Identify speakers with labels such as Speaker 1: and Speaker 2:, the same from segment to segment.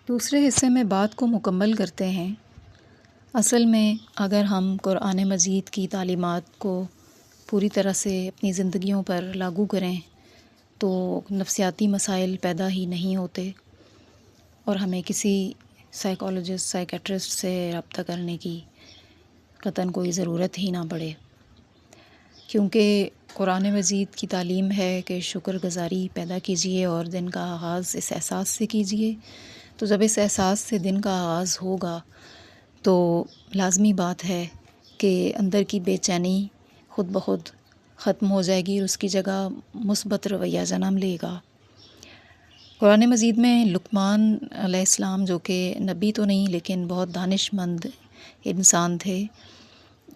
Speaker 1: دوسرے حصے میں بات کو مکمل کرتے ہیں۔ اصل میں اگر ہم قرآن مجید کی تعلیمات کو پوری طرح سے اپنی زندگیوں پر لاگو کریں تو نفسیاتی مسائل پیدا ہی نہیں ہوتے اور ہمیں کسی سائیکالوجسٹ سائیکیٹرسٹ سے رابطہ کرنے کی قطعاً کوئی ضرورت ہی نہ پڑے، کیونکہ قرآن مجید کی تعلیم ہے کہ شکر گزاری پیدا کیجیے اور دن کا آغاز اس احساس سے کیجیے۔ تو جب اس احساس سے دن کا آغاز ہوگا تو لازمی بات ہے کہ اندر کی بے چینی خود بخود ختم ہو جائے گی اور اس کی جگہ مثبت رویہ جنم لے گا۔ قرآن مجید میں لقمان علیہ السلام، جو کہ نبی تو نہیں لیکن بہت دانش مند انسان تھے،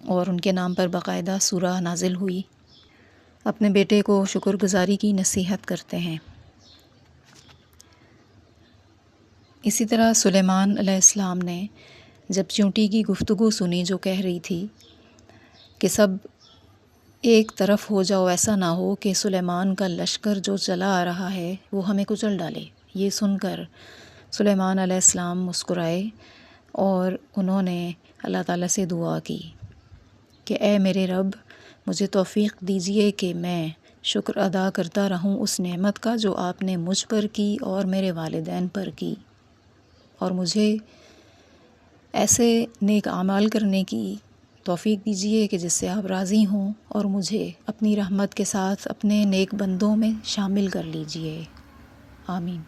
Speaker 1: اور ان کے نام پر باقاعدہ سورہ نازل ہوئی، اپنے بیٹے کو شکر گزاری کی نصیحت کرتے ہیں۔ اسی طرح سلیمان علیہ السلام نے جب چونٹی کی گفتگو سنی جو کہہ رہی تھی کہ سب ایک طرف ہو جاؤ، ایسا نہ ہو کہ سلیمان کا لشکر جو چلا آ رہا ہے وہ ہمیں کچل ڈالے، یہ سن کر سلیمان علیہ السلام مسکرائے اور انہوں نے اللہ تعالیٰ سے دعا کی کہ اے میرے رب، مجھے توفیق دیجیے کہ میں شکر ادا کرتا رہوں اس نعمت کا جو آپ نے مجھ پر کی اور میرے والدین پر کی، اور مجھے ایسے نیک اعمال کرنے کی توفیق دیجیے کہ جس سے آپ راضی ہوں، اور مجھے اپنی رحمت کے ساتھ اپنے نیک بندوں میں شامل کر لیجیے۔ آمین۔